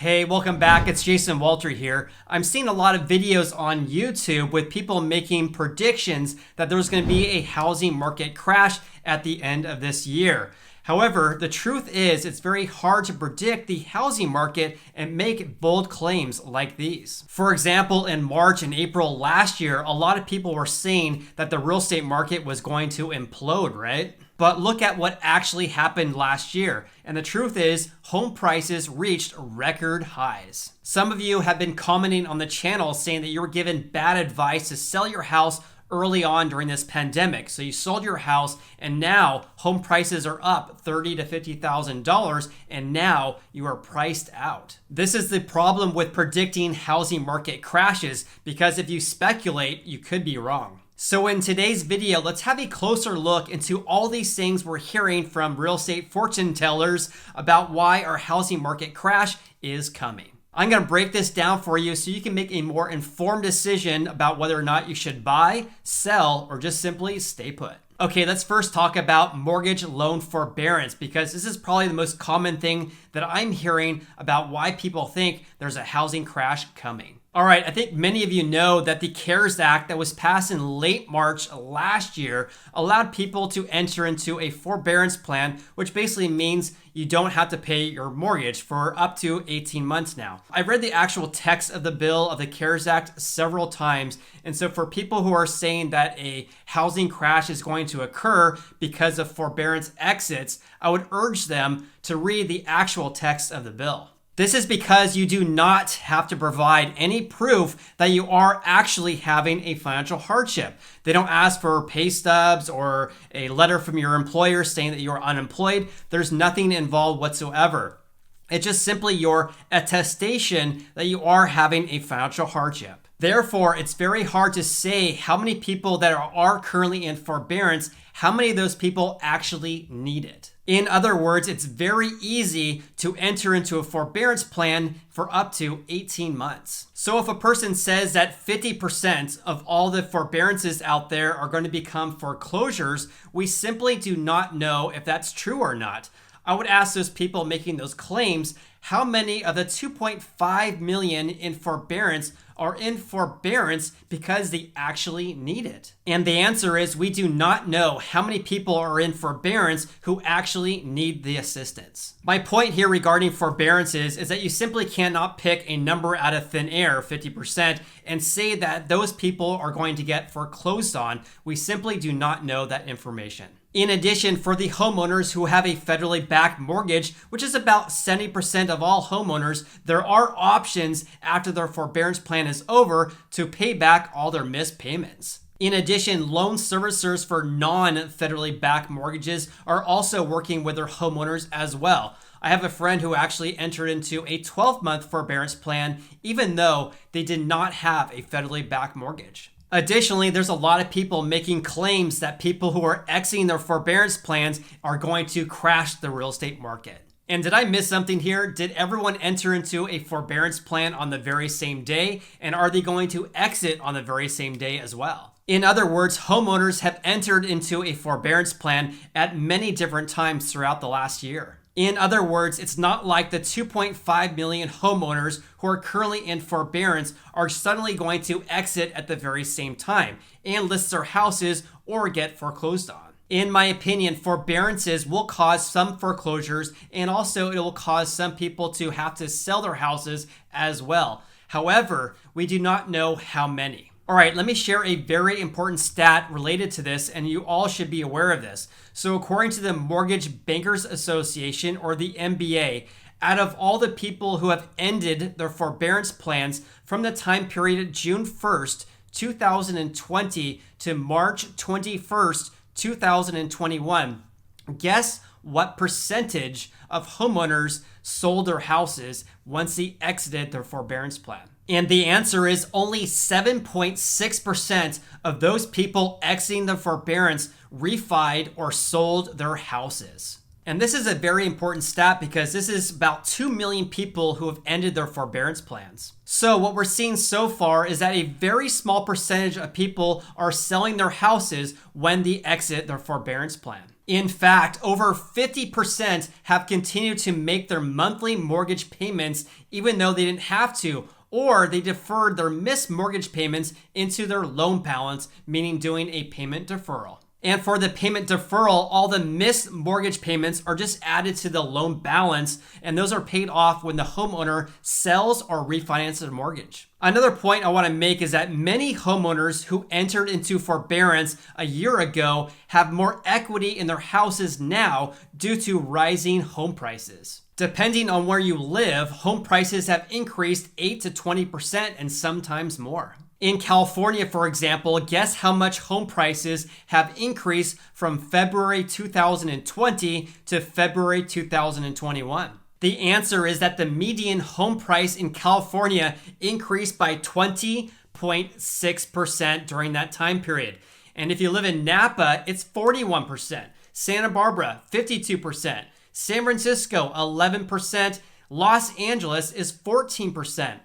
Hey, welcome back. It's Jason Walter here. I'm seeing a lot of videos on YouTube with people making predictions that there's going to be a housing market crash at the end of this year. However, the truth is it's very hard to predict the housing market and make bold claims like these. For example, in March and April last year, a lot of people were saying that the real estate market was going to implode, right? But look at what actually happened last year. And the truth is, home prices reached record highs. Some of you have been commenting on the channel saying that you were given bad advice to sell your house early on during this pandemic. So you sold your house and now home prices are up $30,000 to $50,000 and now you are priced out. This is the problem with predicting housing market crashes, because if you speculate, you could be wrong. So in today's video, let's have a closer look into all these things we're hearing from real estate fortune tellers about why our housing market crash is coming. I'm going to break this down for you so you can make a more informed decision about whether or not you should buy, sell, or just simply stay put. Okay, let's first talk about mortgage loan forbearance, because this is probably the most common thing that I'm hearing about why people think there's a housing crash coming. All right, I think many of you know that the CARES Act that was passed in late March last year allowed people to enter into a forbearance plan, which basically means you don't have to pay your mortgage for up to 18 months now. I've read the actual text of the bill of the CARES Act several times. And so for people who are saying that a housing crash is going to occur because of forbearance exits, I would urge them to read the actual text of the bill. This is because you do not have to provide any proof that you are actually having a financial hardship. They don't ask for pay stubs or a letter from your employer saying that you're unemployed. There's nothing involved whatsoever. It's just simply your attestation that you are having a financial hardship. Therefore, it's very hard to say how many people that are currently in forbearance, how many of those people actually need it. In other words, it's very easy to enter into a forbearance plan for up to 18 months. So if a person says that 50% of all the forbearances out there are going to become foreclosures, we simply do not know if that's true or not. I would ask those people making those claims, how many of the 2.5 million in forbearance are in forbearance because they actually need it? And the answer is we do not know how many people are in forbearance who actually need the assistance. My point here regarding forbearances is that you simply cannot pick a number out of thin air, 50%, and say that those people are going to get foreclosed on. We simply do not know that information. In addition, for the homeowners who have a federally backed mortgage, which is about 70% of all homeowners, there are options after their forbearance plan is over to pay back all their missed payments. In addition, loan servicers for non-federally backed mortgages are also working with their homeowners as well. I have a friend who actually entered into a 12-month forbearance plan, even though they did not have a federally backed mortgage. Additionally, there's a lot of people making claims that people who are exiting their forbearance plans are going to crash the real estate market. And did I miss something here? Did everyone enter into a forbearance plan on the very same day? And are they going to exit on the very same day as well? In other words, homeowners have entered into a forbearance plan at many different times throughout the last year. In other words, it's not like the 2.5 million homeowners who are currently in forbearance are suddenly going to exit at the very same time and list their houses or get foreclosed on. In my opinion, forbearances will cause some foreclosures, and also it will cause some people to have to sell their houses as well. However, we do not know how many. All right, let me share a very important stat related to this, and you all should be aware of this. So according to the Mortgage Bankers Association, or the MBA, out of all the people who have ended their forbearance plans from the time period June 1st, 2020 to March 21st, 2021, guess what percentage of homeowners sold their houses once they exited their forbearance plan? And the answer is only 7.6% of those people exiting the forbearance refied or sold their houses. And this is a very important stat because this is about 2 million people who have ended their forbearance plans. So what we're seeing so far is that a very small percentage of people are selling their houses when they exit their forbearance plan. In fact, over 50% have continued to make their monthly mortgage payments even though they didn't have to, or they deferred their missed mortgage payments into their loan balance, meaning doing a payment deferral. And for the payment deferral, all the missed mortgage payments are just added to the loan balance, and those are paid off when the homeowner sells or refinances their mortgage. Another point I want to make is that many homeowners who entered into forbearance a year ago have more equity in their houses now due to rising home prices. Depending on where you live, home prices have increased 8 to 20% and sometimes more. In California, for example, guess how much home prices have increased from February 2020 to February 2021? The answer is that the median home price in California increased by 20.6% during that time period. And if you live in Napa, it's 41%. Santa Barbara, 52%. San Francisco, 11%. Los Angeles is 14%.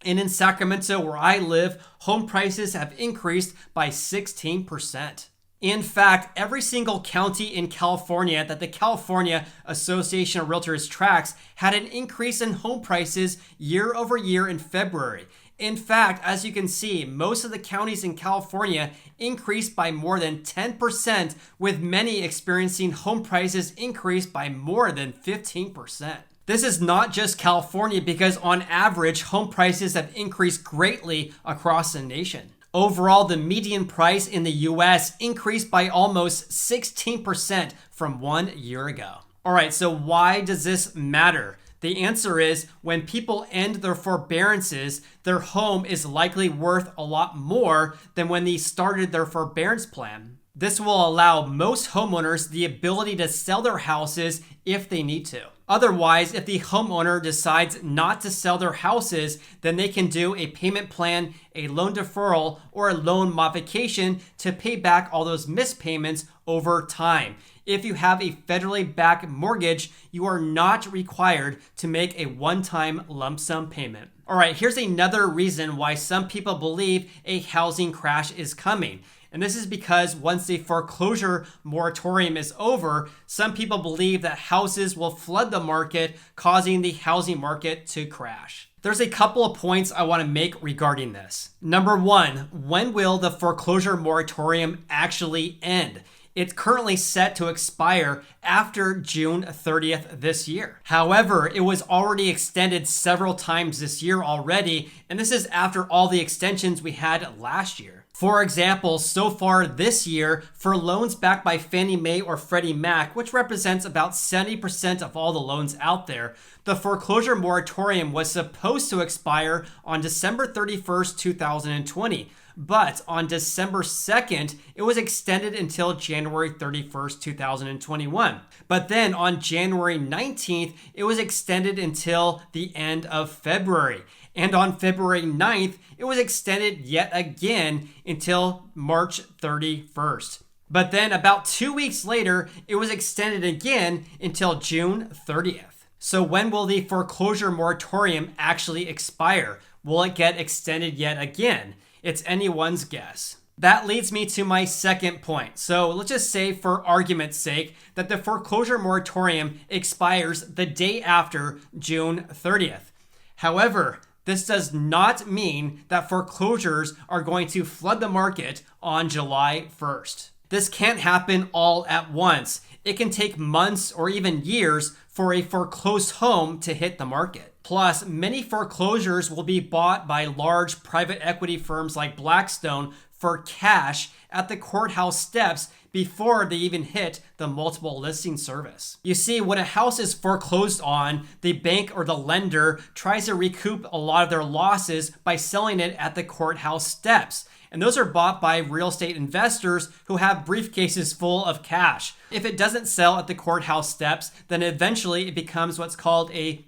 And in Sacramento, where I live, home prices have increased by 16%. In fact, every single county in California that the California Association of Realtors tracks had an increase in home prices year over year in February. In fact, as you can see, most of the counties in California increased by more than 10%, with many experiencing home prices increase by more than 15%. This is not just California because on average, home prices have increased greatly across the nation. Overall, the median price in the US increased by almost 16% from 1 year ago. All right, so why does this matter? The answer is when people end their forbearances, their home is likely worth a lot more than when they started their forbearance plan. This will allow most homeowners the ability to sell their houses if they need to. Otherwise, if the homeowner decides not to sell their houses, then they can do a payment plan, a loan deferral, or a loan modification to pay back all those missed payments over time. If you have a federally backed mortgage, you are not required to make a one-time lump sum payment. All right, here's another reason why some people believe a housing crash is coming. And this is because once the foreclosure moratorium is over, some people believe that houses will flood the market, causing the housing market to crash. There's a couple of points I want to make regarding this. Number one, when will the foreclosure moratorium actually end? It's currently set to expire after June 30th this year. However, it was already extended several times this year already, and this is after all the extensions we had last year. For example, so far this year, for loans backed by Fannie Mae or Freddie Mac, which represents about 70% of all the loans out there, the foreclosure moratorium was supposed to expire on December 31st, 2020. But on December 2nd, it was extended until January 31st, 2021. But then on January 19th, it was extended until the end of February. And on February 9th, it was extended yet again until March 31st. But then about 2 weeks later, it was extended again until June 30th. So when will the foreclosure moratorium actually expire? Will it get extended yet again? It's anyone's guess. That leads me to my second point. So let's just say, for argument's sake, that the foreclosure moratorium expires the day after June 30th. However, this does not mean that foreclosures are going to flood the market on July 1st. This can't happen all at once. It can take months or even years for a foreclosed home to hit the market. Plus, many foreclosures will be bought by large private equity firms like Blackstone for cash at the courthouse steps before they even hit the multiple listing service. You see, when a house is foreclosed on, the bank or the lender tries to recoup a lot of their losses by selling it at the courthouse steps. And those are bought by real estate investors who have briefcases full of cash. If it doesn't sell at the courthouse steps, then eventually it becomes what's called a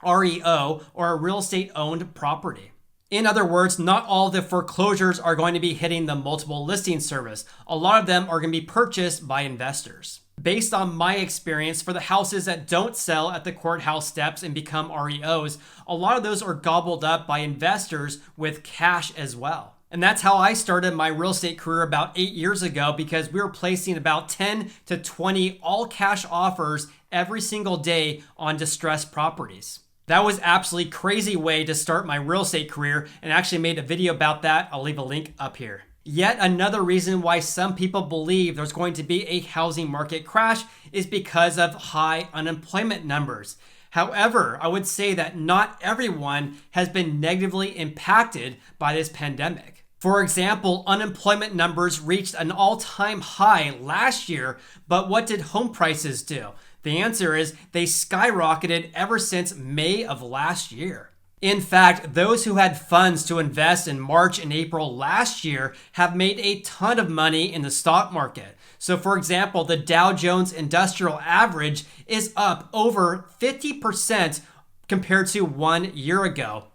REO, or a real estate owned property. In other words, not all the foreclosures are going to be hitting the multiple listing service. A lot of them are going to be purchased by investors. Based on my experience, for the houses that don't sell at the courthouse steps and become REOs, a lot of those are gobbled up by investors with cash as well. And that's how I started my real estate career about 8 years ago, because we were placing about 10 to 20 all cash offers every single day on distressed properties. That was absolutely crazy way to start my real estate career, and I actually made a video about that. I'll leave a link up here. Yet another reason why some people believe there's going to be a housing market crash is because of high unemployment numbers. However, I would say that not everyone has been negatively impacted by this pandemic. For example, unemployment numbers reached an all-time high last year, but what did home prices do? The answer is they skyrocketed ever since May of last year. In fact, those who had funds to invest in March and April last year have made a ton of money in the stock market. So for example, the Dow Jones Industrial Average is up over 50% compared to 1 year ago.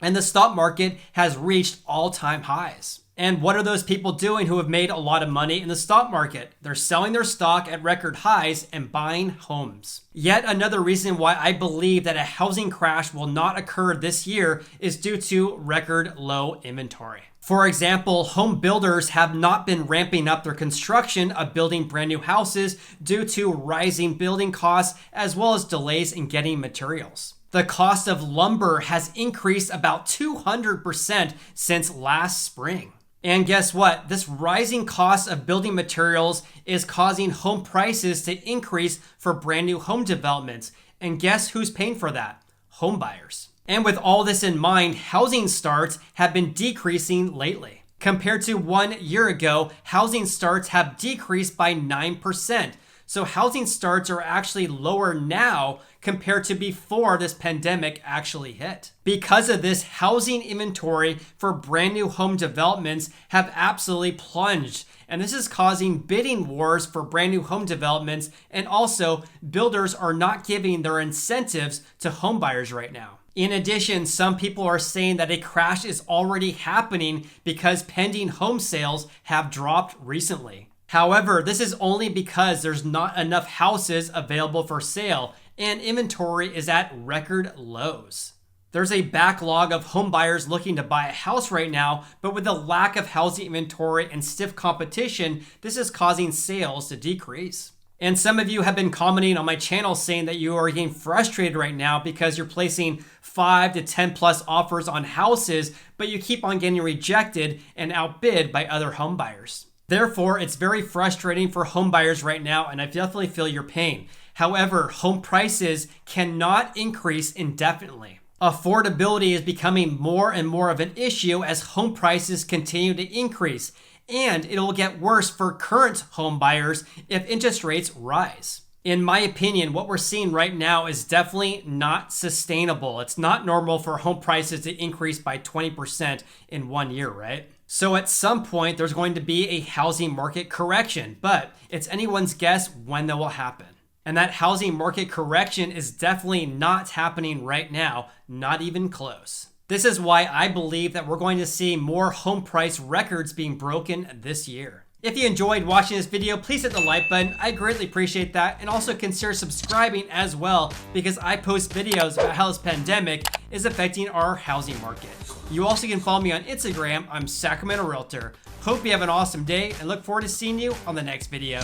And the stock market has reached all-time highs. And what are those people doing who have made a lot of money in the stock market? They're selling their stock at record highs and buying homes. Yet another reason why I believe that a housing crash will not occur this year is due to record low inventory. For example, home builders have not been ramping up their construction of building brand new houses due to rising building costs as well as delays in getting materials. The cost of lumber has increased about 200% since last spring. And guess what? This rising cost of building materials is causing home prices to increase for brand new home developments. And guess who's paying for that? Home buyers. And with all this in mind, housing starts have been decreasing lately. Compared to 1 year ago, housing starts have decreased by 9%. So housing starts are actually lower now compared to before this pandemic actually hit. Because of this, housing inventory for brand new home developments have absolutely plunged. And this is causing bidding wars for brand new home developments. And also, builders are not giving their incentives to home buyers right now. In addition, some people are saying that a crash is already happening because pending home sales have dropped recently. However, this is only because there's not enough houses available for sale and inventory is at record lows. There's a backlog of home buyers looking to buy a house right now, but with the lack of housing inventory and stiff competition, this is causing sales to decrease. And some of you have been commenting on my channel saying that you are getting frustrated right now because you're placing 5 to 10 plus offers on houses, but you keep on getting rejected and outbid by other home buyers. Therefore, it's very frustrating for home buyers right now, and I definitely feel your pain. However, home prices cannot increase indefinitely. Affordability is becoming more and more of an issue as home prices continue to increase, and it will get worse for current home buyers if interest rates rise. In my opinion, what we're seeing right now is definitely not sustainable. It's not normal for home prices to increase by 20% in 1 year, right? So at some point, there's going to be a housing market correction, but it's anyone's guess when that will happen. And that housing market correction is definitely not happening right now, not even close. This is why I believe that we're going to see more home price records being broken this year. If you enjoyed watching this video, please hit the like button. I greatly appreciate that. And also consider subscribing as well, because I post videos about how this pandemic is affecting our housing market. You also can follow me on Instagram. I'm Sacramento Realtor. Hope you have an awesome day and look forward to seeing you on the next video.